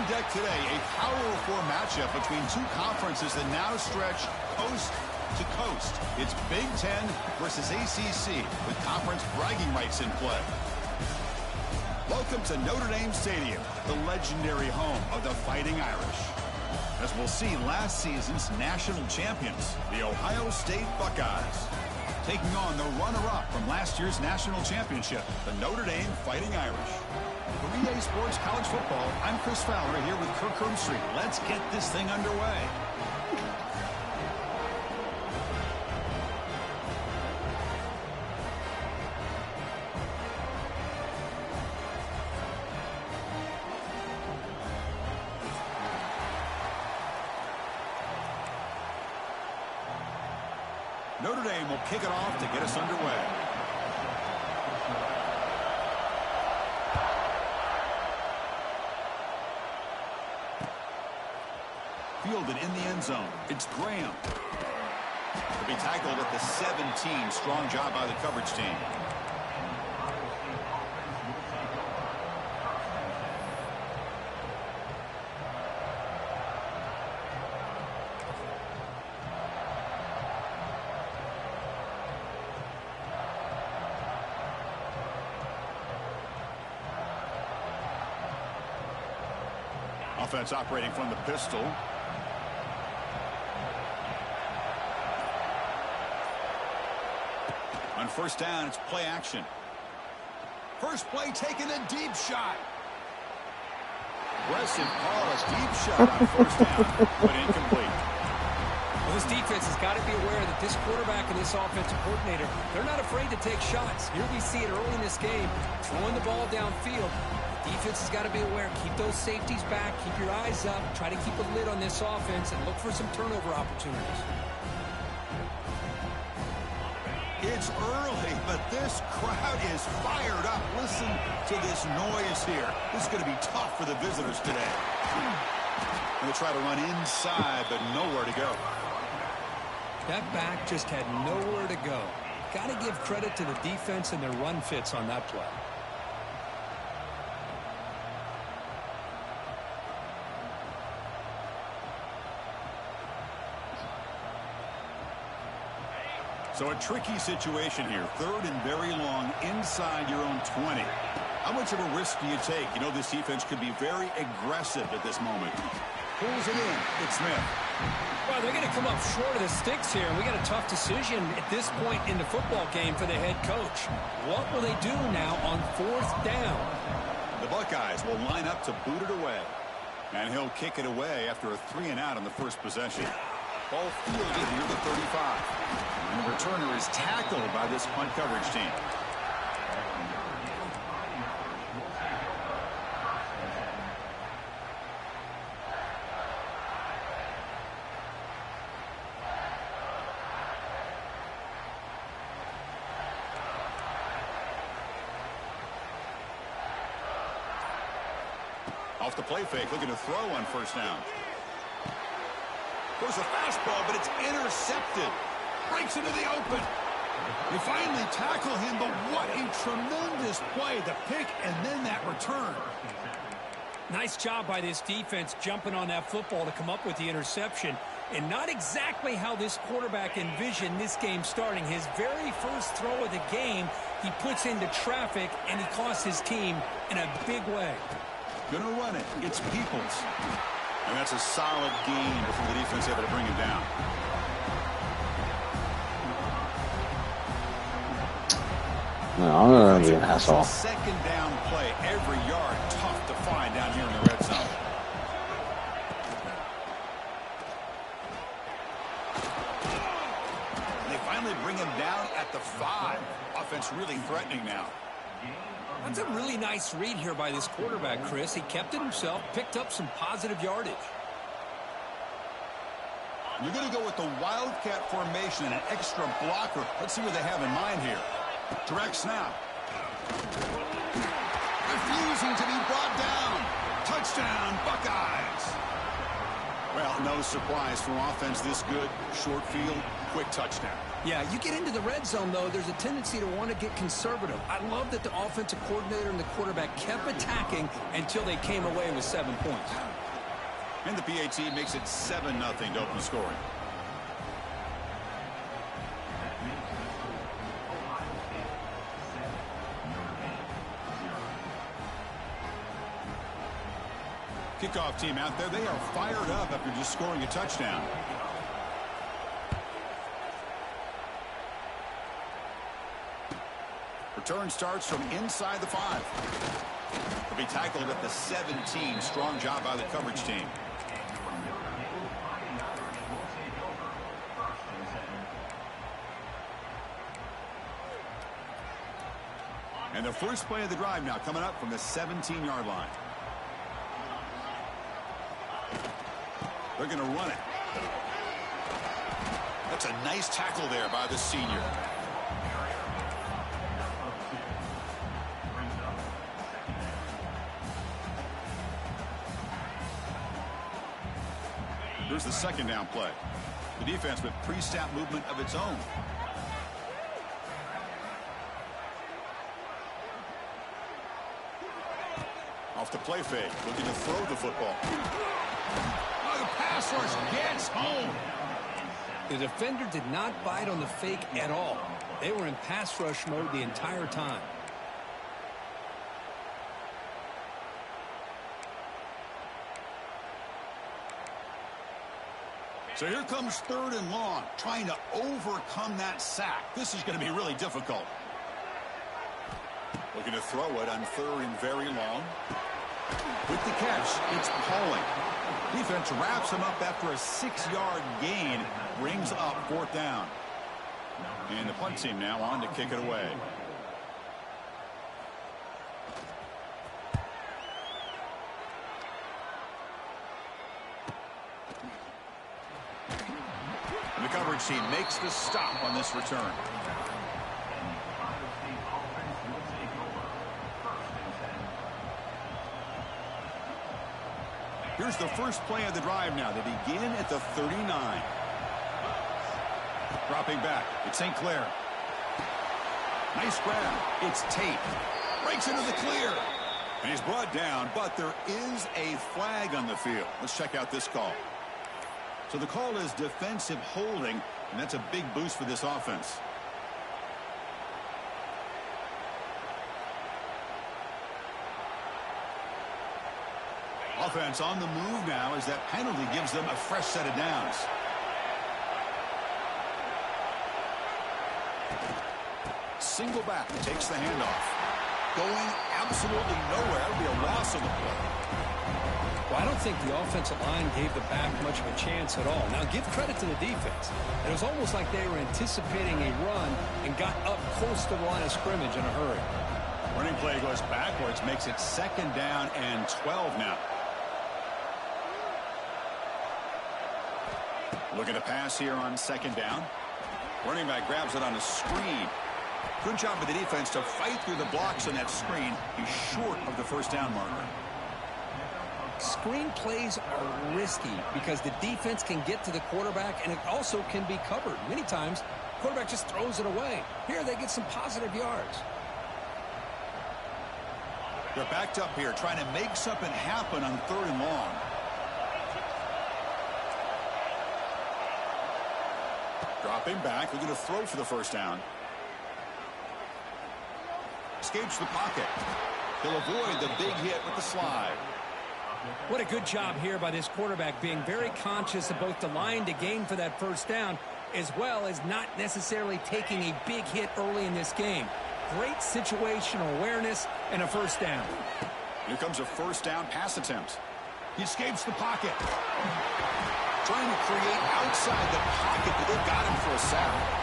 deck today, a Power 4 matchup between two conferences that now stretch coast to coast. It's Big Ten versus ACC with conference bragging rights in play. Welcome to Notre Dame Stadium, the legendary home of the Fighting Irish. As we'll see last season's national champions, the Ohio State Buckeyes, taking on the runner-up from last year's national championship, the Notre Dame Fighting Irish. For EA Sports College Football, I'm Chris Fowler here with Kirk Street. Let's get this thing underway. Notre Dame will kick it off to get us underway. Fielded in the end zone. It's Graham. To be tackled at the 17. Strong job by the coverage team. Offense operating from the pistol. On first down, it's play action. First play, taking a deep shot. Aggressive call, a deep shot on first down, but incomplete. Well, this defense has got to be aware that this quarterback and this offensive coordinator, they're not afraid to take shots. Here we see it early in this game, throwing the ball downfield. Defense has got to be aware. Keep those safeties back. Keep your eyes up. Try to keep a lid on this offense and look for some turnover opportunities. It's early, but this crowd is fired up. Listen to this noise here. This is going to be tough for the visitors today. Going to try to run inside, but nowhere to go. That back just had nowhere to go. Got to give credit to the defense and their run fits on that play. So a tricky situation here. Third and very long inside your own 20. How much of a risk do you take? You know, this defense could be very aggressive at this moment. Pulls it in. It's Smith. Well, they're going to come up short of the sticks here. We got a tough decision at this point in the football game for the head coach. What will they do now on fourth down? The Buckeyes will line up to boot it away. And he'll kick it away after a 3-and-out on the first possession. Ball fielded near the 35. And the returner is tackled by this punt coverage team. Off the play fake, looking to throw on first down. Goes a fastball, but it's intercepted. Breaks into the open. They finally tackle him, but what a tremendous play. The pick and then that return. Nice job by this defense jumping on that football to come up with the interception. And not exactly how this quarterback envisioned this game starting. His very first throw of the game, he puts into traffic, and he costs his team in a big way. Gonna run it. It's Peoples. And that's a solid gain before the defense able to bring him down. No, I'm going to be an asshole. Second down play. Every yard tough to find down here in the red zone. And they finally bring him down at the 5. Offense really threatening now. That's a really nice read here by this quarterback, Chris. He kept it himself, picked up some positive yardage. You're going to go with the Wildcat formation and an extra blocker. Let's see what they have in mind here. Direct snap. Refusing to be brought down. Touchdown, Buckeyes. Well, no surprise from offense this good. Short field, quick touchdown. Yeah, you get into the red zone, though, there's a tendency to want to get conservative. I love that the offensive coordinator and the quarterback kept attacking until they came away with 7 points. And the PAT makes it 7-0 to open scoring. Kickoff team out there. They are fired up after just scoring a touchdown. Return starts from inside the 5. He'll be tackled at the 17. Strong job by the coverage team. And the first play of the drive now coming up from the 17-yard line. They're going to run it. That's a nice tackle there by the senior. Here's the second down play. The defense with pre-snap movement of its own. Off the play fake, looking to throw the football. Oh, the pass rush gets home. The defender did not bite on the fake at all. They were in pass rush mode the entire time. So here comes 3rd and long, trying to overcome that sack. This is going to be really difficult. Looking to throw it on 3rd and very long. With the catch, it's Pauling. Defense wraps him up after a 6-yard gain, brings up 4th down. And the punt team now on to kick it away. And the coverage team makes the stop on this return. Here's the first play of the drive now. They begin at the 39. Dropping back, it's St. Clair. Nice grab. It's Tate. Breaks into the clear. And he's brought down, but there is a flag on the field. Let's check out this call. So the call is defensive holding, and that's a big boost for this offense. Offense on the move now as that penalty gives them a fresh set of downs. Single back takes the handoff. Going absolutely nowhere. It'll be a loss of the play. Well, I don't think the offensive line gave the back much of a chance at all. Now, give credit to the defense. It was almost like they were anticipating a run and got up close to the line of scrimmage in a hurry. Running play goes backwards, makes it 2nd down and 12 now. Looking to pass here on 2nd down. Running back grabs it on a screen. Good job by the defense to fight through the blocks on that screen. He's short of the 1st down marker. Screen plays are risky because the defense can get to the quarterback, and it also can be covered. Many times, the quarterback just throws it away. Here, they get some positive yards. They're backed up here, trying to make something happen on 3rd and long. Dropping back, looking to throw for the 1st down. Escapes the pocket. He'll avoid the big hit with the slide. What a good job here by this quarterback, being very conscious of both the line to gain for that 1st down, as well as not necessarily taking a big hit early in this game. Great situational awareness and a 1st down. Here comes a 1st down pass attempt. He escapes the pocket. Trying to create outside the pocket, but they've got him for a sack.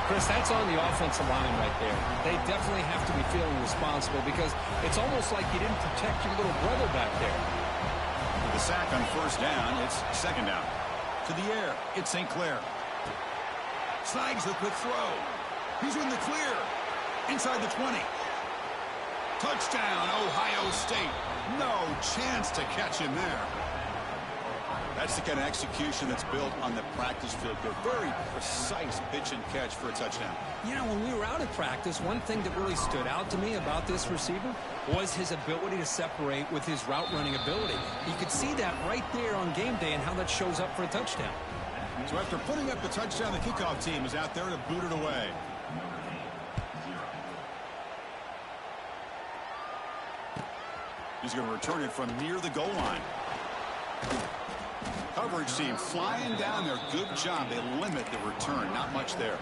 Chris, that's on the offensive line right there. They definitely have to be feeling responsible because it's almost like you didn't protect your little brother back there. With the sack on 1st down, it's 2nd down. To the air, it's St. Clair. Snags the quick throw. He's in the clear. Inside the 20. Touchdown, Ohio State. No chance to catch him there. That's the kind of execution that's built on the practice field. A very precise pitch and catch for a touchdown. You know, when we were out at practice, one thing that really stood out to me about this receiver was his ability to separate with his route running ability. You could see that right there on game day and how that shows up for a touchdown. So after putting up the touchdown, the kickoff team is out there to boot it away. He's going to return it from near the goal line. Coverage team flying down there. Good job. They limit the return. Not much there.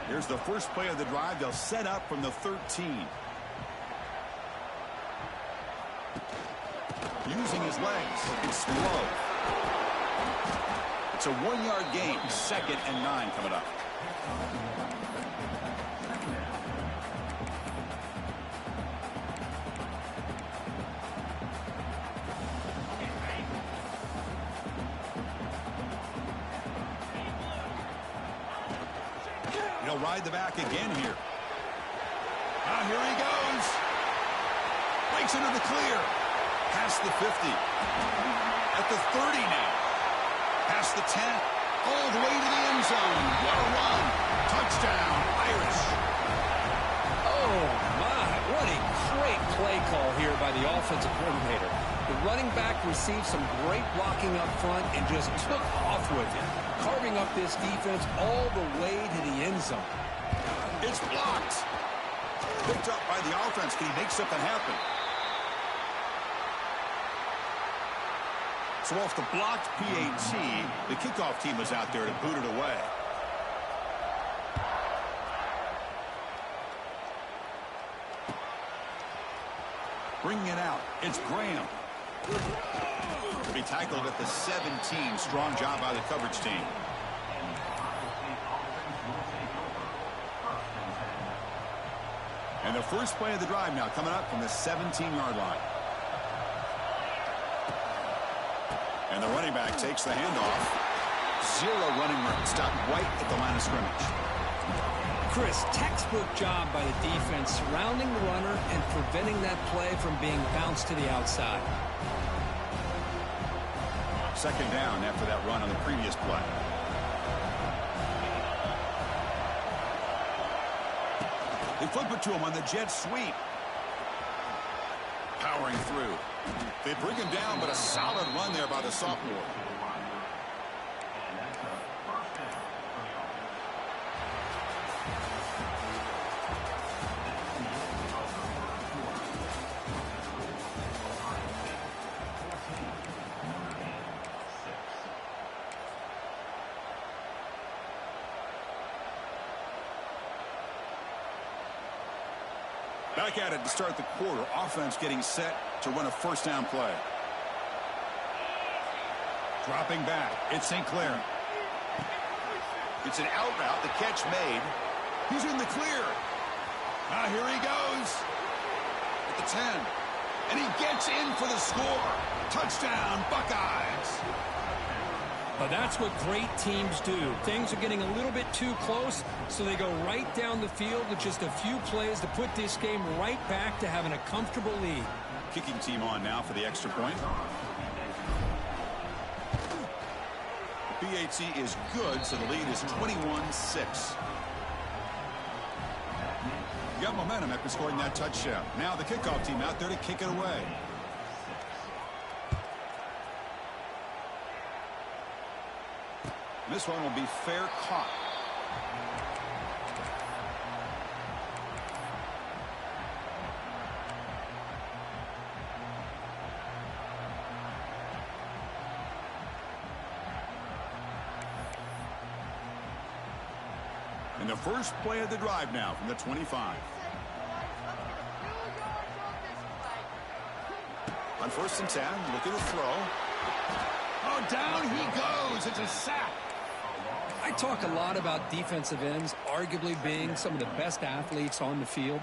Here's the first play of the drive. They'll set up from the 13. Using his legs. It's slow. It's a 1-yard gain. 2nd and 9 coming up. He'll ride the back again here. Here he goes. Breaks into the clear. Past the 50. At the 30 now. Past the 10. All the way to the end zone. What a run. Touchdown, Irish. Oh, my. What a great play call here by the offensive coordinator. The running back received some great blocking up front and just took off with it, carving up this defense all the way to the end zone. It's blocked. Picked up by the offense. Can he make something happen? So off the blocked PAT, the kickoff team is out there to boot it away. Bringing it out. It's Graham. To be tackled at the 17. Strong job by the coverage team. And the first play of the drive now coming up from the 17-yard line. And the running back takes the handoff. 0 running room. Stopped right at the line of scrimmage. Chris, textbook job by the defense surrounding the runner and preventing that play from being bounced to the outside. 2nd down after that run on the previous play. They flip it to him on the jet sweep. Powering through. They bring him down, but a solid run there by the sophomore. Back at it to start the quarter. Offense getting set to run a first down play. Dropping back. It's St. Clair. It's an out route. The catch made. He's in the clear. Here he goes. At the 10. And he gets in for the score. Touchdown, Buckeyes. But that's what great teams do. Things are getting a little bit too close, so they go right down the field with just a few plays to put this game right back to having a comfortable lead. Kicking team on now for the extra point. The PAT is good, so the lead is 21-6. Got momentum after scoring that touchdown. Now the kickoff team out there to kick it away. This one will be fair caught. And the first play of the drive now from the 25. On 1st and 10, looking to throw. Oh, down he goes. It's a sack. I talk a lot about defensive ends arguably being some of the best athletes on the field.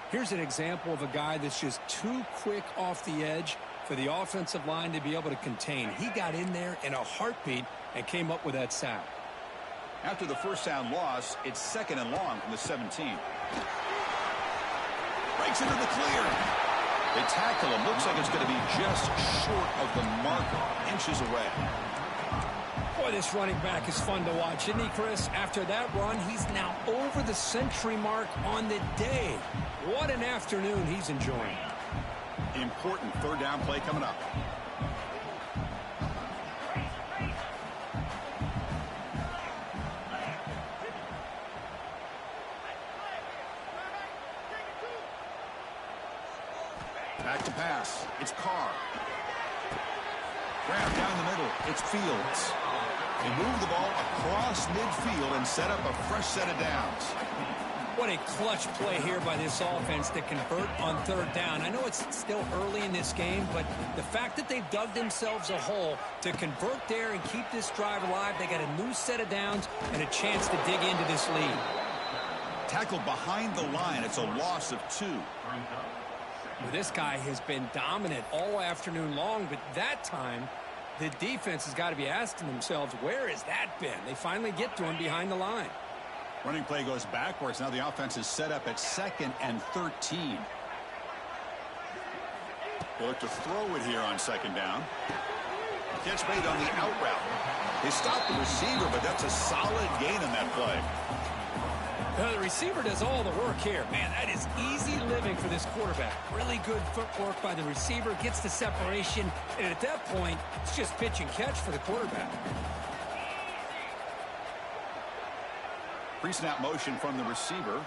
Here's an example of a guy that's just too quick off the edge for the offensive line to be able to contain. He got in there in a heartbeat and came up with that sack. After the first down loss, it's 2nd and long from the 17. Breaks into the clear. They tackle him. Looks like it's going to be just short of the marker, inches away. Boy, this running back is fun to watch, isn't he, Chris? After that run, he's now over the century mark on the day. What an afternoon he's enjoying. Important third down play coming up. Back to pass. It's Carr. Grab down the middle. It's Fields. They move the ball across midfield and set up a fresh set of downs. What a clutch play here by this offense to convert on third down. I know it's still early in this game, but the fact that they've dug themselves a hole to convert there and keep this drive alive, they got a new set of downs and a chance to dig into this lead. Tackled behind the line. It's a loss of 2. Well, this guy has been dominant all afternoon long, but that time the defense has got to be asking themselves, where has that been? They finally get to him behind the line. Running play goes backwards. Now the offense is set up at 2nd and 13. They look to throw it here on 2nd down. Catch made on the out route. They stop the receiver, but that's a solid gain on that play. The receiver does all the work here. Man, that is easy living for this quarterback. Really good footwork by the receiver, gets the separation, and at that point, it's just pitch and catch for the quarterback. Pre-snap motion from the receiver.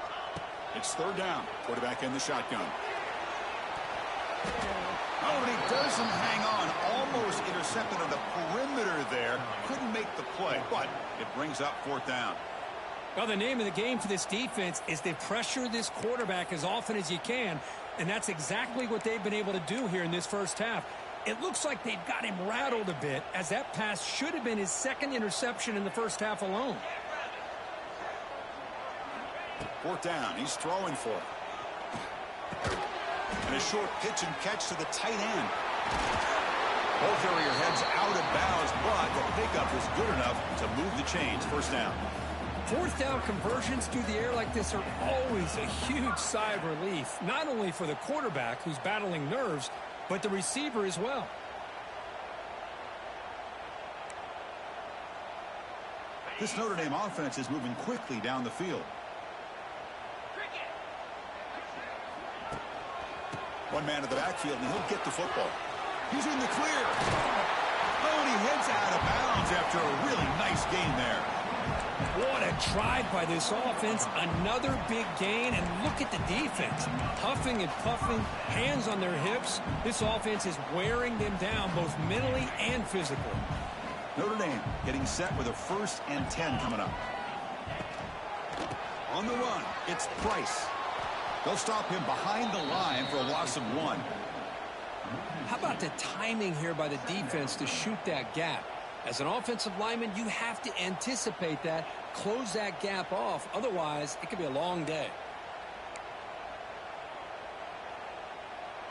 It's 3rd down. Quarterback in the shotgun. Oh, and he doesn't hang on. Almost intercepted on the perimeter there. Couldn't make the play, but it brings up 4th down. Well, the name of the game for this defense is to pressure this quarterback as often as you can, and that's exactly what they've been able to do here in this first half. It looks like they've got him rattled a bit, as that pass should have been his 2nd interception in the first half alone. 4th down. He's throwing for it. And a short pitch and catch to the tight end. Ball carrier heads out of bounds, but the pickup is good enough to move the chains. 1st down. 4th down conversions through the air like this are always a huge sigh of relief, not only for the quarterback who's battling nerves, but the receiver as well. This Notre Dame offense is moving quickly down the field. One man in the backfield, and he'll get the football. He's in the clear. Oh, and he heads out of bounds after a really nice gain there. What a drive by this offense. Another big gain, and look at the defense. Huffing and puffing, hands on their hips. This offense is wearing them down both mentally and physically. Notre Dame getting set with a 1st and 10 coming up. On the run, it's Price. They'll stop him behind the line for a loss of 1. How about the timing here by the defense to shoot that gap? As an offensive lineman, you have to anticipate that, close that gap off. Otherwise, it could be a long day.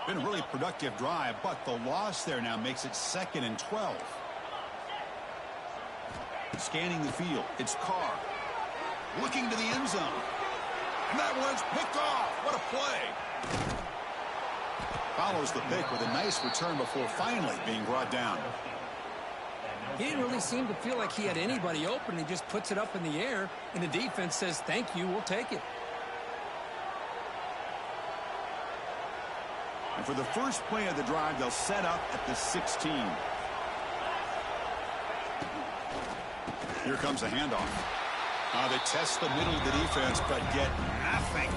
Been a really productive drive, but the loss there now makes it 2nd and 12. Scanning the field, it's Carr. Looking to the end zone. And that one's picked off. What a play. Follows the pick with a nice return before finally being brought down. He didn't really seem to feel like he had anybody open. He just puts it up in the air, and the defense says, thank you, we'll take it. And for the first play of the drive, they'll set up at the 16. Here comes a handoff. They test the middle of the defense, but get nothing.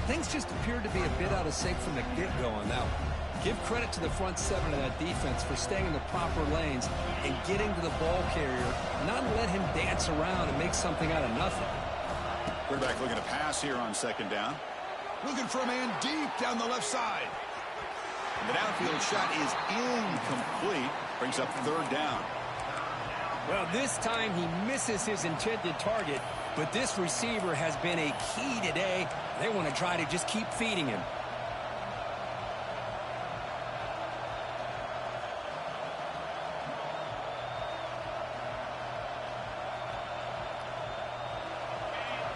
Things just appeared to be a bit out of sync from the get-go on that one. Give credit to the front 7 of that defense for staying in the proper lanes and getting to the ball carrier, not let him dance around and make something out of nothing. Quarterback looking to pass here on 2nd down. Looking for a man deep down the left side. And the downfield shot is incomplete. Brings up 3rd down. Well, this time he misses his intended target, but this receiver has been a key today. They want to try to just keep feeding him.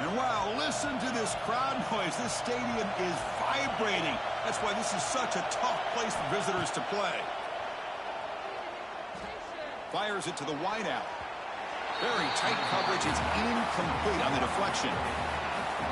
And wow, listen to this crowd noise. This stadium is vibrating. That's why this is such a tough place for visitors to play. Fires it to the wideout. Very tight coverage. It's incomplete on the deflection.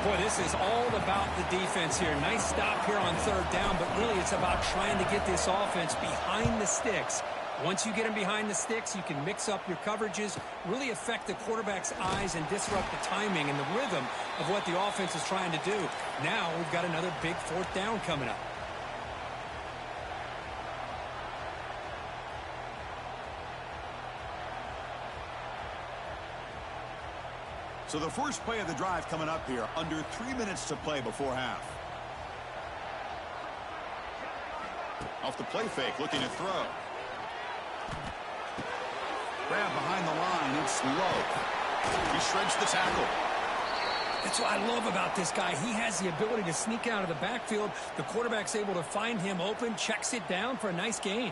Boy, this is all about the defense here. Nice stop here on third down, but really it's about trying to get this offense behind the sticks. Once you get them behind the sticks, you can mix up your coverages, really affect the quarterback's eyes and disrupt the timing and the rhythm of what the offense is trying to do. Now we've got another big fourth down coming up. So the first play of the drive coming up here, under 3 minutes to play before half. Off the play fake, looking to throw. Grab behind the line, it's low. He shreds the tackle. That's what I love about this guy. He has the ability to sneak out of the backfield. The quarterback's able to find him open, checks it down for a nice gain.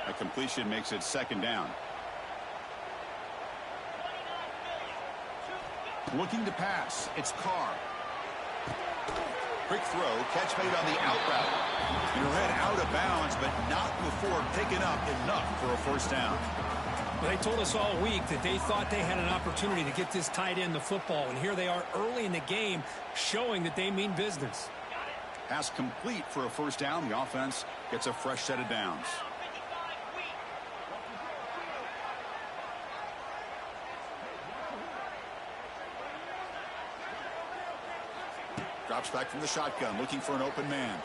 A completion makes it second down. Looking to pass, it's Carr. Quick throw, catch made on the out route. He'll head out of bounds, but not before picking up enough for a first down. Well, they told us all week that they thought they had an opportunity to get this tight end the football, and here they are early in the game showing that they mean business. Pass complete for a first down. The offense gets a fresh set of downs. Drops back from the shotgun, looking for an open man.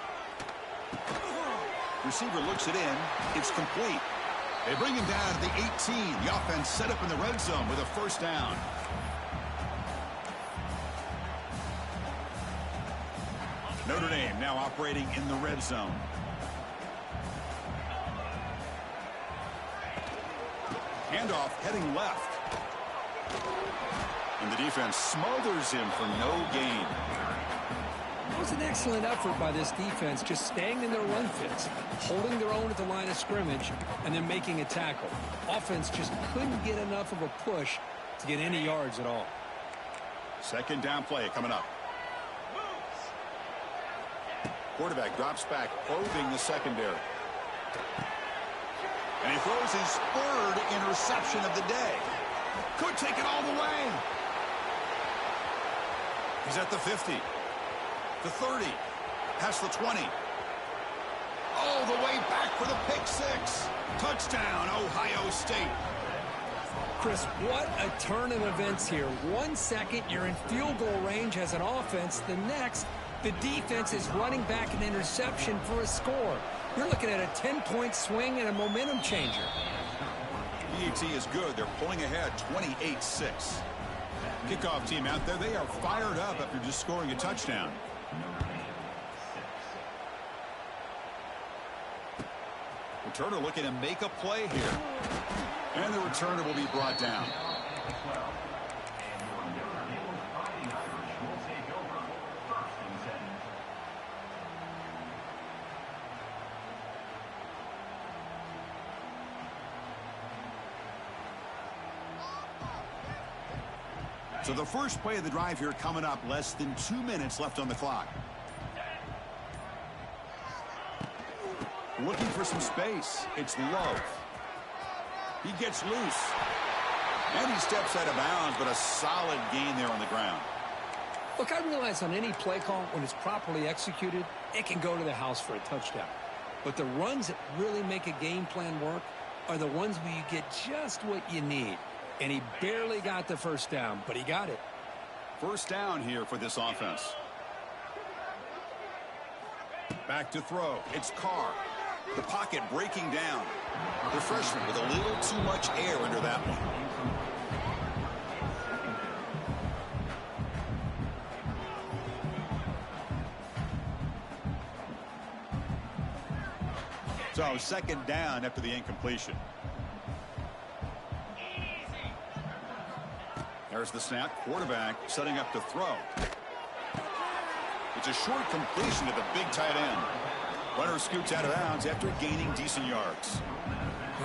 Receiver looks it in. It's complete. They bring him down to the 18. The offense set up in the red zone with a first down. Notre Dame now operating in the red zone. Handoff heading left. And the defense smothers him for no gain. It was an excellent effort by this defense, just staying in their run fits, holding their own at the line of scrimmage, and then making a tackle. Offense just couldn't get enough of a push to get any yards at all. Second down play coming up. Quarterback drops back, probing the secondary. And he throws his third interception of the day. Could take it all the way. He's at the 50. The 30, past the 20. All the way back for the pick six. Touchdown, Ohio State. Chris, what a turn of events here. 1 second, you're in field goal range as an offense. The next, the defense is running back an interception for a score. You're looking at a 10-point swing and a momentum changer. PAT is good. They're pulling ahead 28-6. Kickoff team out there, they are fired up after just scoring a touchdown. Returner looking to make a play here. And the returner will be brought down. So the first play of the drive here coming up, less than 2 minutes left on the clock. Looking for some space. It's Love. He gets loose. And he steps out of bounds, but a solid gain there on the ground. Look, I realize on any play call, when it's properly executed, it can go to the house for a touchdown. But the runs that really make a game plan work are the ones where you get just what you need. And he barely got the first down, but he got it. First down here for this offense. Back to throw. It's Carr. The pocket breaking down. The freshman with a little too much air under that one. So second down after the incompletion. There's the snap. Quarterback setting up to throw. It's a short completion to the big tight end. Runner scoots out of bounds after gaining decent yards.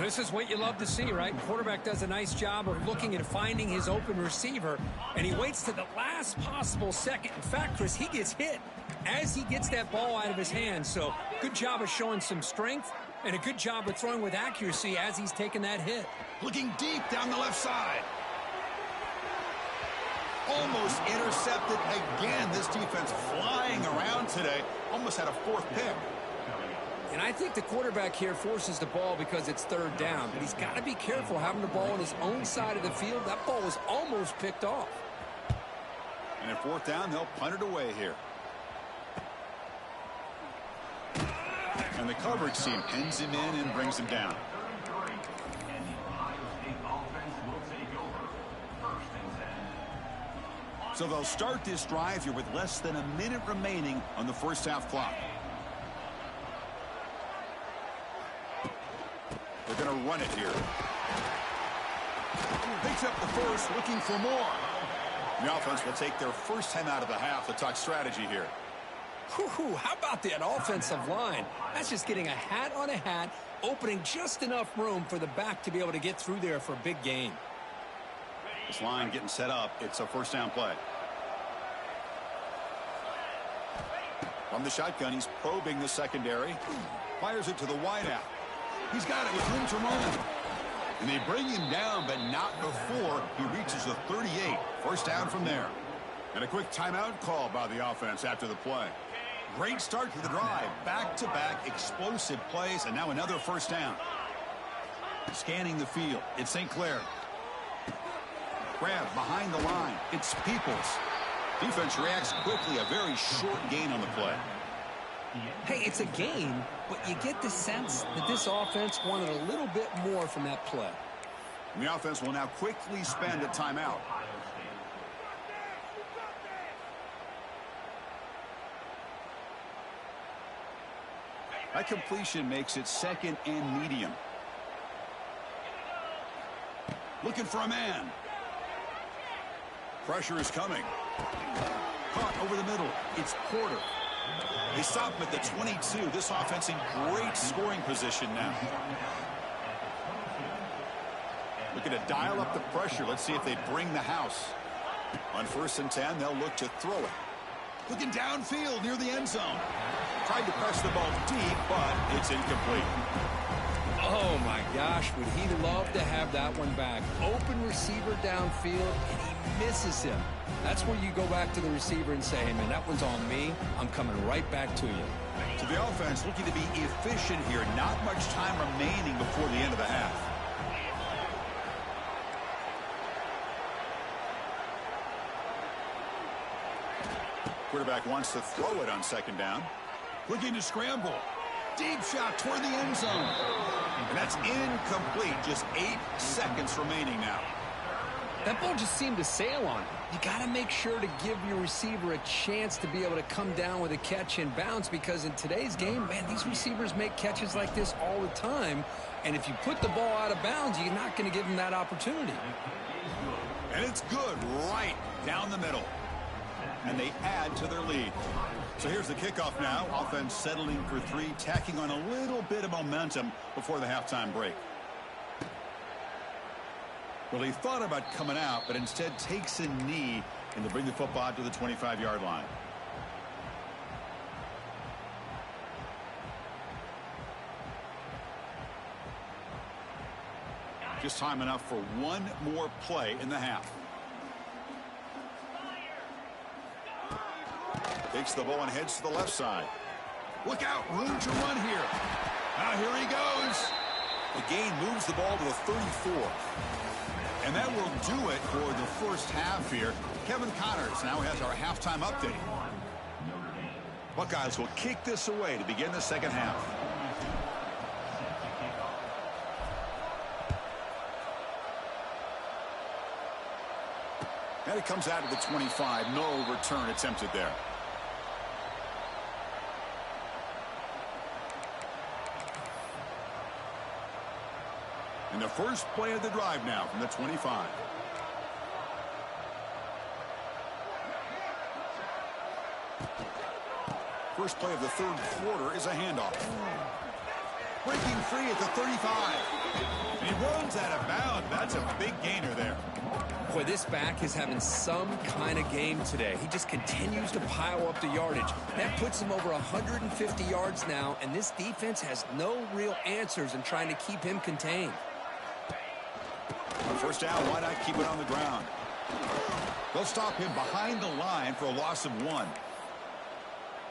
This is what you love to see, right? Quarterback does a nice job of looking and finding his open receiver, and he waits to the last possible second. In fact, Chris, he gets hit as he gets that ball out of his hands. So good job of showing some strength and a good job of throwing with accuracy as he's taking that hit. Looking deep down the left side. Almost intercepted again. This defense flying around today. Almost had a fourth pick. And I think the quarterback here forces the ball because it's third down. But he's got to be careful having the ball on his own side of the field. That ball was almost picked off. And at fourth down, they'll punt it away here. And the coverage team pins him in and brings him down. So they'll start this drive here with less than a minute remaining on the first half clock. They're going to run it here. Picks up the first, looking for more. The offense will take their first time out of the half to talk strategy here. Whew, how about that offensive line? That's just getting a hat on a hat, opening just enough room for the back to be able to get through there for a big gain. This line getting set up. It's a first down play. From the shotgun, he's probing the secondary. Fires it to the wideout. He's got it with room to run. And they bring him down, but not before he reaches the 38. First down from there. And a quick timeout call by the offense after the play. Great start to the drive. Back-to-back explosive plays, and now another first down. Scanning the field. It's St. Clair. Grab behind the line. It's Peoples. Defense reacts quickly. A very short gain on the play. Hey, it's a gain, but you get the sense that this offense wanted a little bit more from that play. And the offense will now quickly spend a timeout. That completion makes it second and medium. Looking for a man. Pressure is coming. Caught over the middle. It's Porter. They stop him at the 22. This offense in great scoring position now. Looking to dial up the pressure. Let's see if they bring the house. On 1st and 10, they'll look to throw it. Looking downfield near the end zone. Tried to press the ball deep, but it's incomplete. Oh, my gosh, would he love to have that one back. Open receiver downfield, and he misses him. That's where you go back to the receiver and say, hey, man, that one's on me. I'm coming right back to you. So the offense looking to be efficient here. Not much time remaining before the end of the half. Quarterback wants to throw it on 2nd down. Looking to scramble. Deep shot toward the end zone. And that's incomplete. Just 8 seconds remaining now. That ball just seemed to sail on him. You got to make sure to give your receiver a chance to be able to come down with a catch and bounce, because in today's game, man, these receivers make catches like this all the time. And if you put the ball out of bounds, you're not going to give them that opportunity. And it's good right down the middle. And they add to their lead. So here's the kickoff now. Offense settling for 3, tacking on a little bit of momentum before the halftime break. Well, he thought about coming out, but instead takes a knee and to bring the football to the 25-yard line. Just time enough for one more play in the half. Takes the ball and heads to the left side. Look out, room to run here. Now here he goes. The gain moves the ball to the 34. And that will do it for the first half here. Kevin Connors now has our halftime update. Buckeyes will kick this away to begin the second half. And it comes out of the 25. No return attempted there. And the first play of the drive now from the 25. First play of the third quarter is a handoff. Breaking free at the 35. And he runs out of bounds. That's a big gainer there. Boy, this back is having some kind of game today. He just continues to pile up the yardage. That puts him over 150 yards now, and this defense has no real answers in trying to keep him contained. On first down, why not keep it on the ground? They'll stop him behind the line for a loss of 1.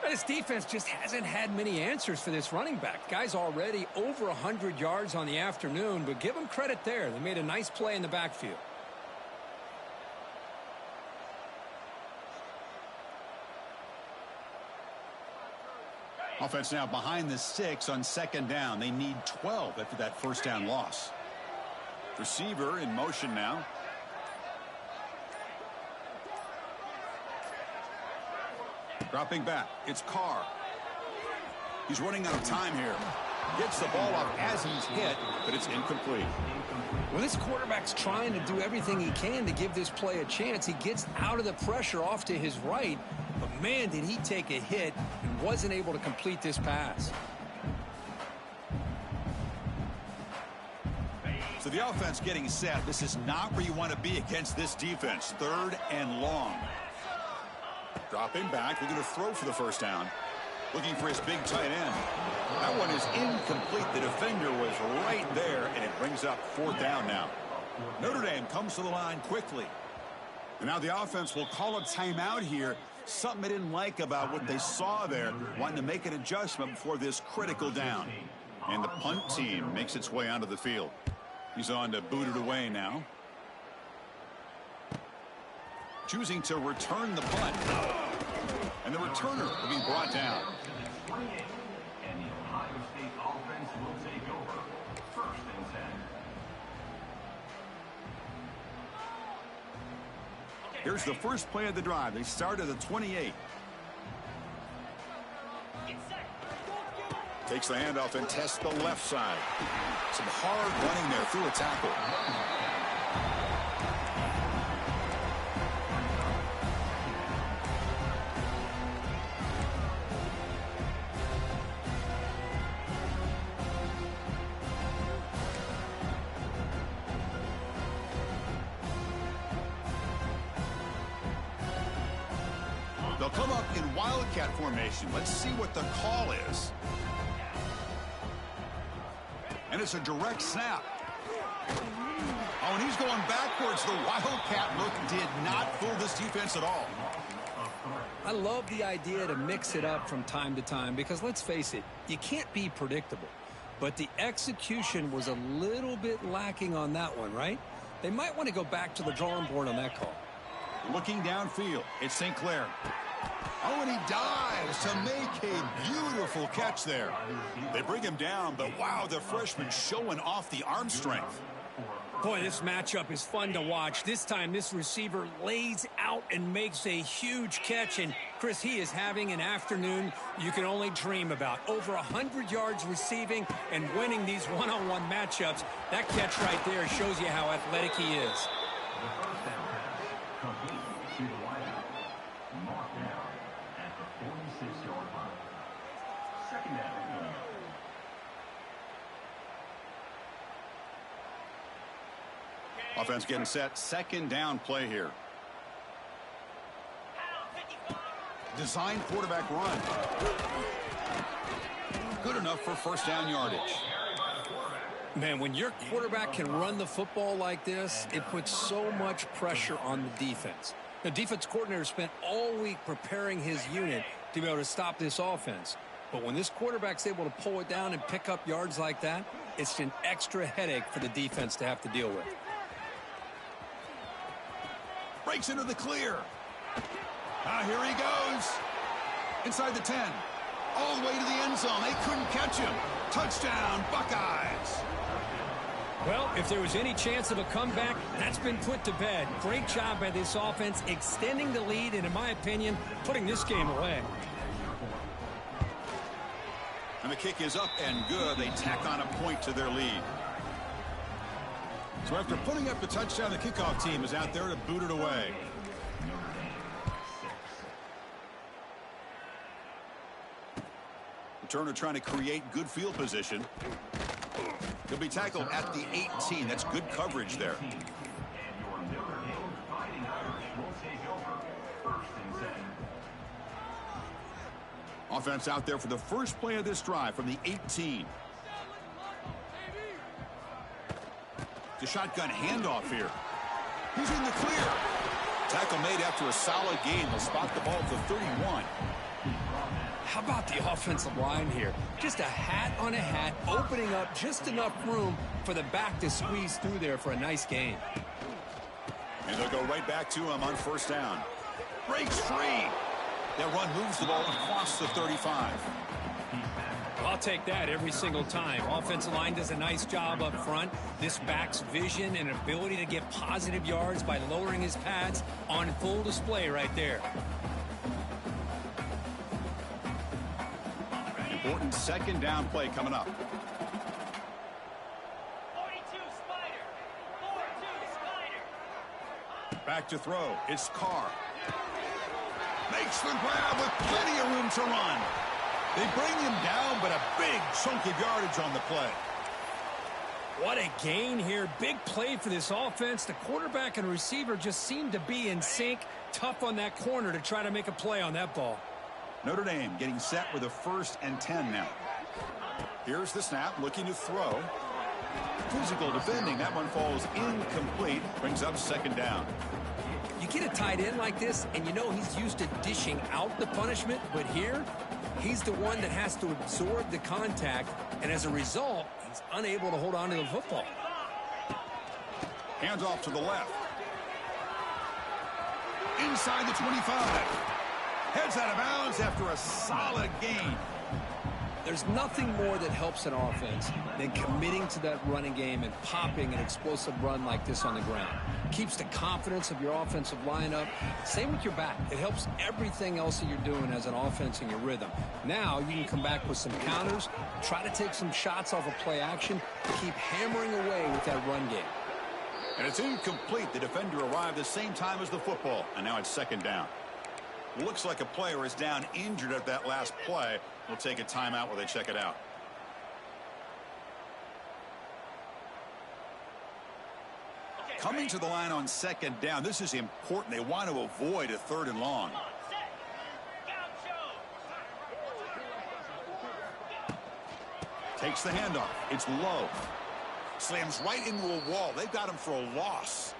This defense just hasn't had many answers for this running back. Guy's already over 100 yards on the afternoon, but give him credit there. They made a nice play in the backfield. Offense now behind the 6 on second down. They need 12 after that first down loss. Receiver in motion now. Dropping back. It's Carr. He's running out of time here. Gets the ball up as he's hit, but it's incomplete. Well, this quarterback's trying to do everything he can to give this play a chance. He gets out of the pressure off to his right, but man, did he take a hit and wasn't able to complete this pass. So the offense getting set. This is not where you want to be against this defense. 3rd and long. Dropping back, looking to throw for the first down. Looking for his big tight end. That one is incomplete. The defender was right there, and it brings up 4th down now. Notre Dame comes to the line quickly. And now the offense will call a timeout here. Something they didn't like about what they saw there. Wanting to make an adjustment before this critical down. And the punt team makes its way onto the field. He's on to boot it away now. Choosing to return the punt. And the returner will be brought down. And the Ohio State offense will take over. 1st and 10. Here's the first play of the drive. They start at the 28. Takes the handoff and tests the left side. Some hard running there through a tackle. They'll come up in wildcat formation. Let's see what the call is. And it's a direct snap. Oh, and he's going backwards. The wildcat look did not fool this defense at all. I love the idea to mix it up from time to time because, let's face it, you can't be predictable. But the execution was a little bit lacking on that one, right? They might want to go back to the drawing board on that call. Looking downfield, it's St. Clair. Oh, and he dives to make a beautiful catch there. They bring him down, but wow, the freshman showing off the arm strength. Boy, this matchup is fun to watch. This time, this receiver lays out and makes a huge catch. And, Chris, he is having an afternoon you can only dream about. Over 100 yards receiving and winning these one-on-one matchups. That catch right there shows you how athletic he is. Offense getting set. 2nd down play here. Design quarterback run. Good enough for 1st down yardage. Man, when your quarterback can run the football like this, it puts so much pressure on the defense. The defense coordinator spent all week preparing his unit to be able to stop this offense. But when this quarterback's able to pull it down and pick up yards like that, it's an extra headache for the defense to have to deal with. Breaks into the clear. Here he goes. Inside the 10. All the way to the end zone. They couldn't catch him. Touchdown, Buckeyes. Well, if there was any chance of a comeback, that's been put to bed. Great job by this offense extending the lead and, in my opinion, putting this game away. And the kick is up and good. They tack on a point to their lead. So after putting up the touchdown, the kickoff team is out there to boot it away. Returner trying to create good field position. He'll be tackled at the 18. That's good coverage there. And your Notre Dame Fighting Irish will take over. 1st and 10. Offense out there for the first play of this drive from the 18. The shotgun handoff here. He's in the clear. Tackle made after a solid gain. They'll spot the ball at the 31. How about the offensive line here? Just a hat on a hat, opening up just enough room for the back to squeeze through there for a nice gain. And they'll go right back to him on 1st down. Breaks free. That run moves the ball across the 35. I'll take that every single time. Offensive line does a nice job up front. This back's vision and ability to get positive yards by lowering his pads on full display right there. Important 2nd down play coming up. 42 Spider. 42 Spider. Back to throw. It's Carr. Makes the grab with plenty of room to run. They bring him down, but a big chunk of yardage on the play. What a gain here. Big play for this offense. The quarterback and receiver just seem to be in sync. Tough on that corner to try to make a play on that ball. Notre Dame getting set with a 1st and 10 now. Here's the snap, looking to throw. Physical defending. That one falls incomplete. Brings up 2nd down. You get a tight end like this, and you know he's used to dishing out the punishment, but here, he's the one that has to absorb the contact, and as a result, he's unable to hold on to the football. Hands off to the left. Inside the 25. Heads out of bounds after a solid gain. There's nothing more that helps an offense than committing to that running game and popping an explosive run like this on the ground. Keeps the confidence of your offensive lineup. Same with your back. It helps everything else that you're doing as an offense in your rhythm. Now you can come back with some counters, try to take some shots off of play action to keep hammering away with that run game. And it's incomplete. The defender arrived the same time as the football, and now it's 2nd down. Looks like a player is down injured at that last play. We'll take a timeout while they check it out. Coming to the line on 2nd down. This is important. They want to avoid a 3rd and long. Takes the handoff. It's low. Slams right into a wall. They've got him for a loss.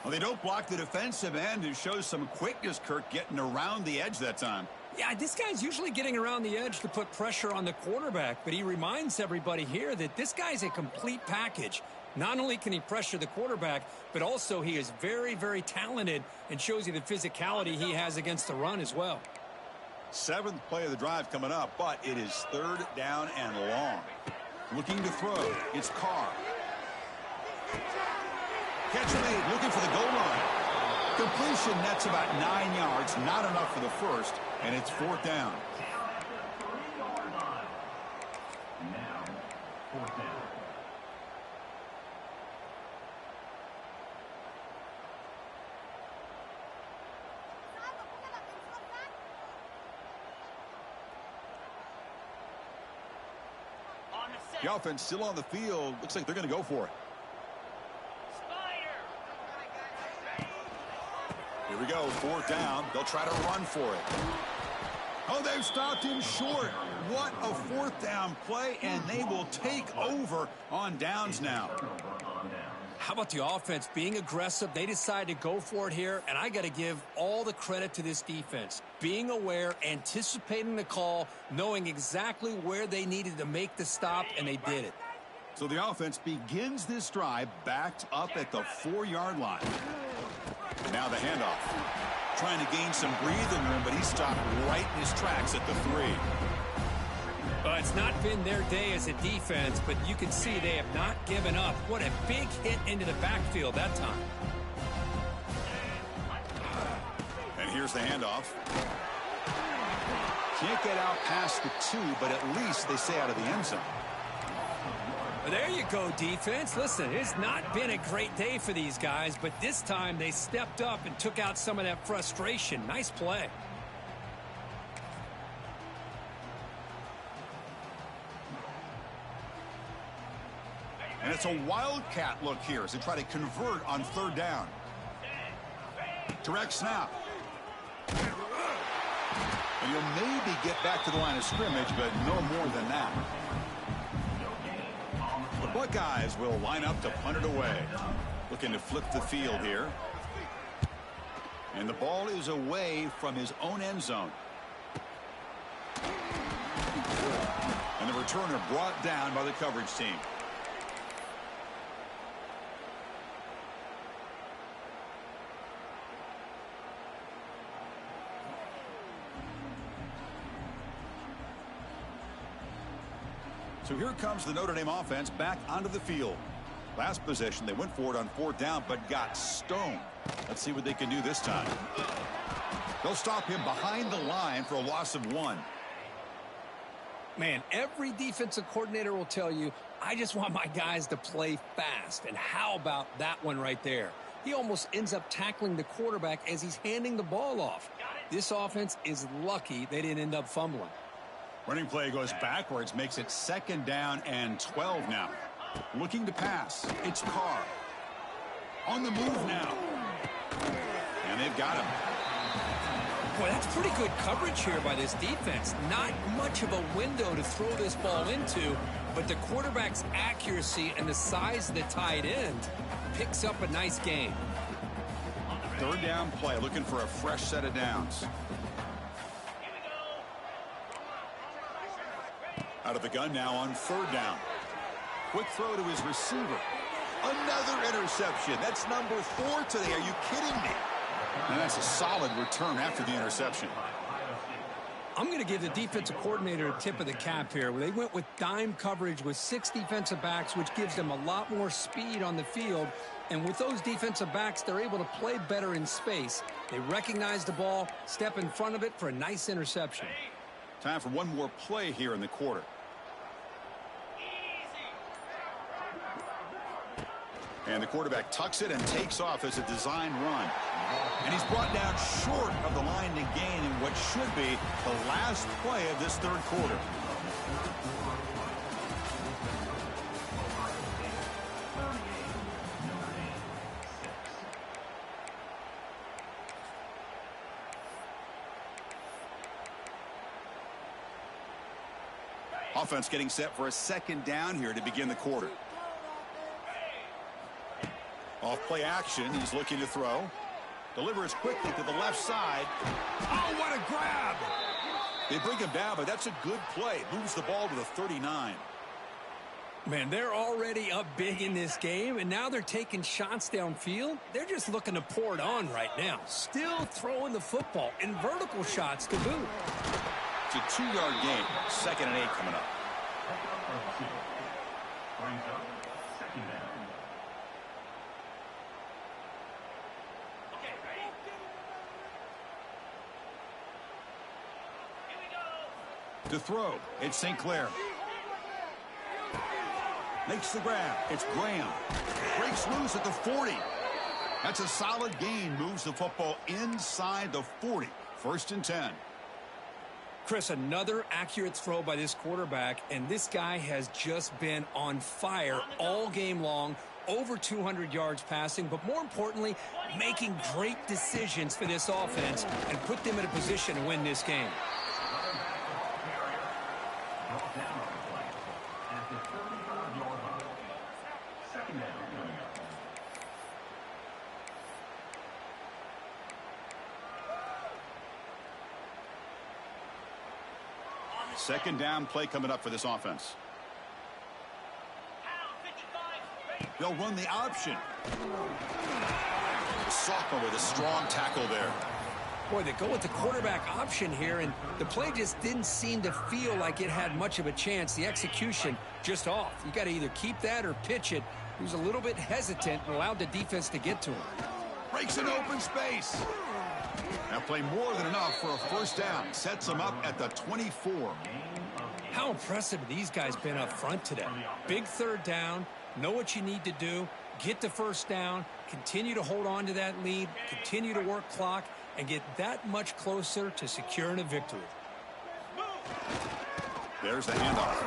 Well, they don't block the defensive end, who shows some quickness, Kirk, getting around the edge that time. Yeah, this guy's usually getting around the edge to put pressure on the quarterback, but he reminds everybody here that this guy's a complete package. Not only can he pressure the quarterback, but also he is very, very talented and shows you the physicality he has against the run as well. 7th play of the drive coming up, but it is 3rd down and long. Looking to throw. It's Carr. Catch made, looking for the goal line. Completion nets about 9 yards, not enough for the 1st, and it's 4th down. Now, 4th down. The offense still on the field. Looks like they're going to go for it. Here we go, 4th down. They'll try to run for it. Oh, they've stopped him short. What a 4th down play, and they will take over on downs now. How about the offense being aggressive? They decide to go for it here, and I got to give all the credit to this defense. Being aware, anticipating the call, knowing exactly where they needed to make the stop, and they did it. So the offense begins this drive backed up at the 4-yard line. And now the handoff. Trying to gain some breathing room, but he stopped right in his tracks at the 3. Well, it's not been their day as a defense, but you can see they have not given up. What a big hit into the backfield that time. And here's the handoff. Can't get out past the 2, but at least they stay out of the end zone. Well, there you go, defense. Listen, it's not been a great day for these guys, but this time they stepped up and took out some of that frustration. Nice play. And it's a wildcat look here as they try to convert on third down. Direct snap. And you'll maybe get back to the line of scrimmage, but no more than that. The Buckeyes will line up to punt it away. Looking to flip the field here. And the ball is away from his own end zone. And the returner brought down by the coverage team. So here comes the Notre Dame offense back onto the field. Last possession, they went for it on fourth down, but got stoned. Let's see what they can do this time. They'll stop him behind the line for a loss of 1. Man, every defensive coordinator will tell you, I just want my guys to play fast. And how about that one right there? He almost ends up tackling the quarterback as he's handing the ball off. This offense is lucky they didn't end up fumbling. Running play goes backwards, makes it 2nd down and 12 now. Looking to pass. It's Carr. On the move now. And they've got him. Boy, that's pretty good coverage here by this defense. Not much of a window to throw this ball into, but the quarterback's accuracy and the size of the tight end picks up a nice gain. 3rd down play, looking for a fresh set of downs. Out of the gun now on 3rd down. Quick throw to his receiver. Another interception. That's number 4 today. Are you kidding me? And that's a solid return after the interception. I'm going to give the defensive coordinator a tip of the cap here. They went with dime coverage with 6 defensive backs, which gives them a lot more speed on the field. And with those defensive backs, they're able to play better in space. They recognize the ball, step in front of it for a nice interception. Time for one more play here in the quarter. And the quarterback tucks it and takes off as a design run. And he's brought down short of the line to gain in what should be the last play of this 3rd quarter. Offense getting set for a 2nd down here to begin the quarter. Off play action, he's looking to throw. Delivers quickly to the left side. Oh, what a grab! They bring him down, but that's a good play. Moves the ball to the 39. Man, they're already up big in this game, and now they're taking shots downfield. They're just looking to pour it on right now. Still throwing the football, and vertical shots to boot. It's a 2-yard gain. 2nd and 8 coming up. To throw, it's St. Clair. Makes the grab. It's Graham. Breaks loose at the 40. That's a solid gain. Moves the football inside the 40. 1st and 10. Chris, another accurate throw by this quarterback, and this guy has just been on fire all game long. Over 200 yards passing, but more importantly, making great decisions for this offense and put them in a position to win this game. Second down play coming up for this offense. They'll run the option. Sophomore with a strong tackle there. Boy, they go with the quarterback option here, and the play just didn't seem to feel like it had much of a chance. The execution just off. You got to either keep that or pitch it. He was a little bit hesitant and allowed the defense to get to him. Breaks an open space. Now play more than enough for a 1st down. Sets them up at the 24. How impressive have these guys been up front today? Big 3rd down. Know what you need to do. Get the 1st down. Continue to hold on to that lead. Continue to work clock and get that much closer to securing a victory. There's the handoff.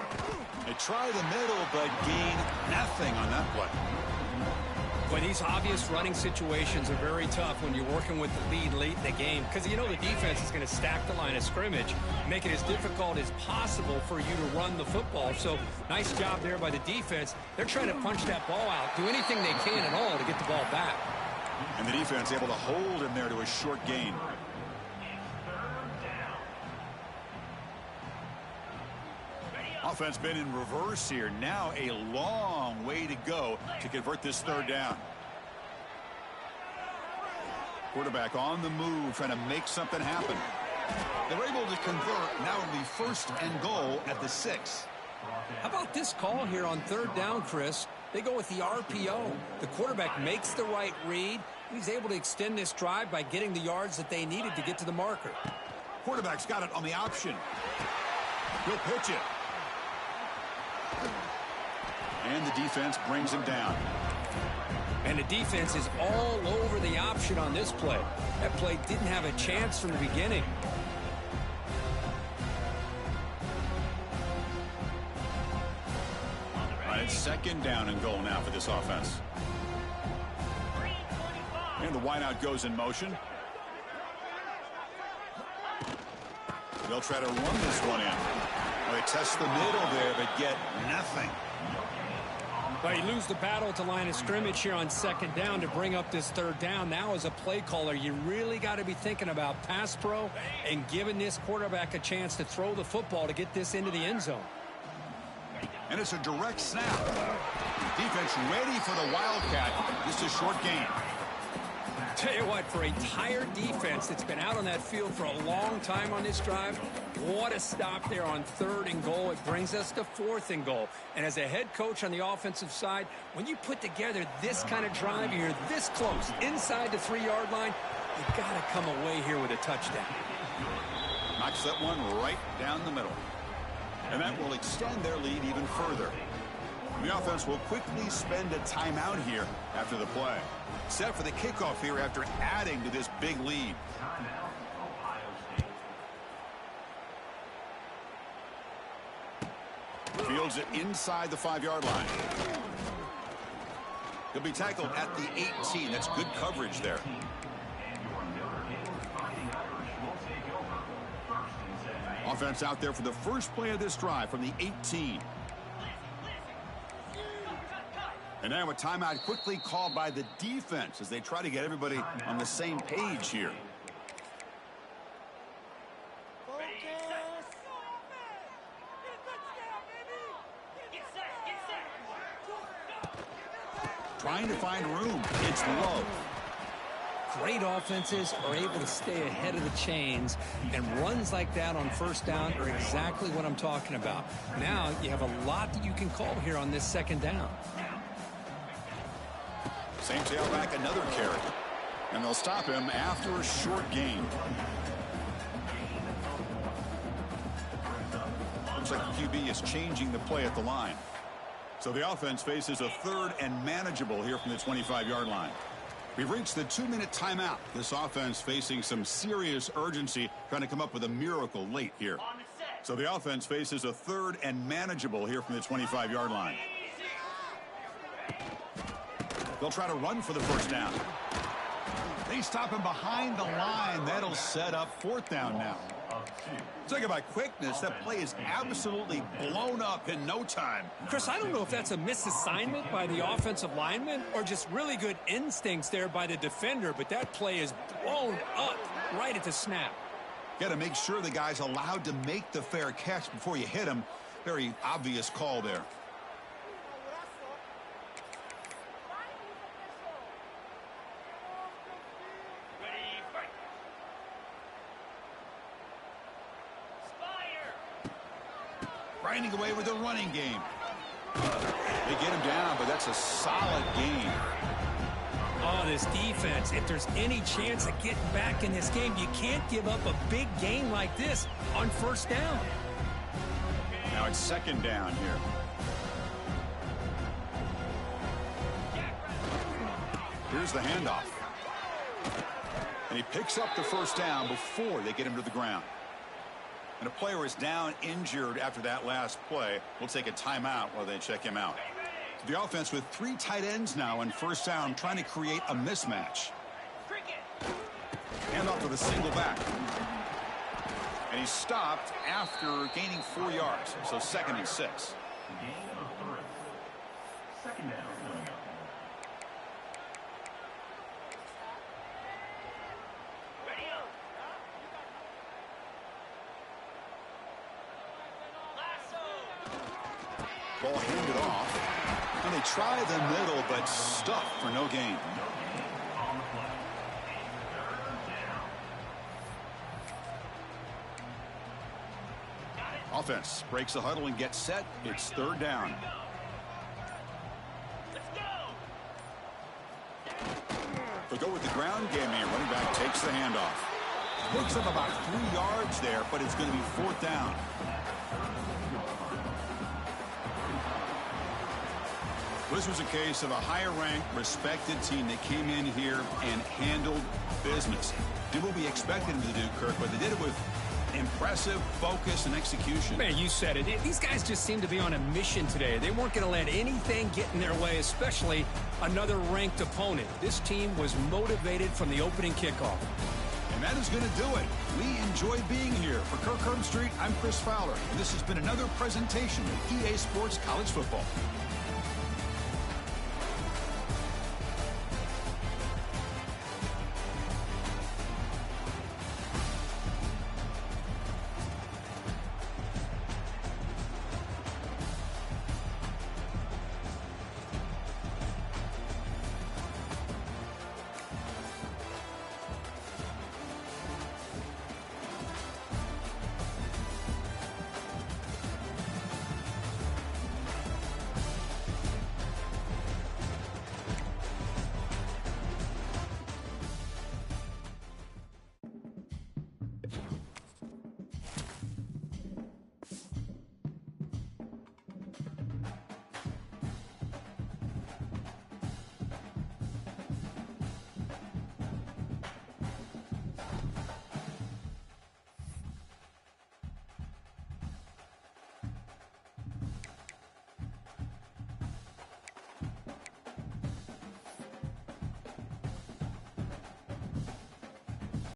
They try the middle, but gain nothing on that play. Well, these obvious running situations are very tough when you're working with the lead late in the game because you know the defense is going to stack the line of scrimmage, make it as difficult as possible for you to run the football. So nice job there by the defense. They're trying to punch that ball out, do anything they can at all to get the ball back. And the defense able to hold him there to a short gain. Offense been in reverse here. Now a long way to go to convert this third down. Quarterback on the move, trying to make something happen. They're able to convert. Now it'll be 1st and goal at the 6. How about this call here on third down, Chris? They go with the RPO. The quarterback makes the right read. He's able to extend this drive by getting the yards that they needed to get to the marker. Quarterback's got it on the option. He'll pitch it. And the defense brings him down. And the defense is all over the option on this play. That play didn't have a chance from the beginning. All right, it's 2nd down and goal now for this offense. And the wideout goes in motion. They'll try to run this one in. Well, they test the middle there, but get nothing. Well, you lose the battle at the line of scrimmage here on 2nd down to bring up this 3rd down. Now, as a play caller, you really got to be thinking about pass pro and giving this quarterback a chance to throw the football to get this into the end zone. And it's a direct snap. Defense ready for the Wildcat. Just a short gain. Tell you what, for a tired defense that's been out on that field for a long time on this drive, what a stop there on 3rd and goal. It brings us to 4th and goal. And as a head coach on the offensive side, when you put together this kind of drive, you're this close, inside the 3-yard line, you got to come away here with a touchdown. Knocks that one right down the middle. And that will extend their lead even further. The offense will quickly spend a timeout here after the play. Set for the kickoff here after adding to this big lead. Fields it inside the 5-yard line. He'll be tackled at the 18. That's good coverage there. Offense out there for the first play of this drive from the 18. And now a timeout quickly called by the defense as they try to get everybody on the same page here. Trying to find room. It's low. Great offenses are able to stay ahead of the chains, and runs like that on 1st down are exactly what I'm talking about. Now you have a lot that you can call here on this 2nd down. Same tailback, another carry. And they'll stop him after a short gain. Looks like the QB is changing the play at the line. So the offense faces a 3rd and manageable here from the 25-yard line. We've reached the 2-minute timeout. This offense facing some serious urgency, trying to come up with a miracle late here. So the offense faces a 3rd and manageable here from the 25-yard line. They'll try to run for the 1st down. They stop him behind the line. That'll set up 4th down now. Talk about quickness. That play is absolutely blown up in no time. Chris, I don't know if that's a misassignment by the offensive lineman or just really good instincts there by the defender, but that play is blown up right at the snap. Got to make sure the guy's allowed to make the fair catch before you hit him. Very obvious call there. Grinding away with the running game. They get him down, but that's a solid game. Oh, this defense, if there's any chance of getting back in this game, you can't give up a big gain like this on 1st down. Now it's 2nd down here. Here's the handoff. And he picks up the 1st down before they get him to the ground. And a player is down injured after that last play. We'll take a timeout while they check him out. The offense with 3 tight ends now in first down, trying to create a mismatch. Hand off to the single back. And he stopped after gaining 4 yards. So 2nd and 6. Gain of 3. Second down coming up. Ball handed off. And they try the middle, but stuffed for no gain. On the play. Offense breaks the huddle and gets set. It's 3rd down. They'll go with the ground game here. Running back takes the handoff. Picks up about 3 yards there, but it's going to be 4th down. This was a case of a higher-ranked, respected team that came in here and handled business. Did what we expected them to do, Kirk, but they did it with impressive focus and execution. Man, you said it. These guys just seem to be on a mission today. They weren't going to let anything get in their way, especially another ranked opponent. This team was motivated from the opening kickoff. And that is going to do it. We enjoyed being here. For Kirk Street, I'm Chris Fowler, and this has been another presentation of EA Sports College Football.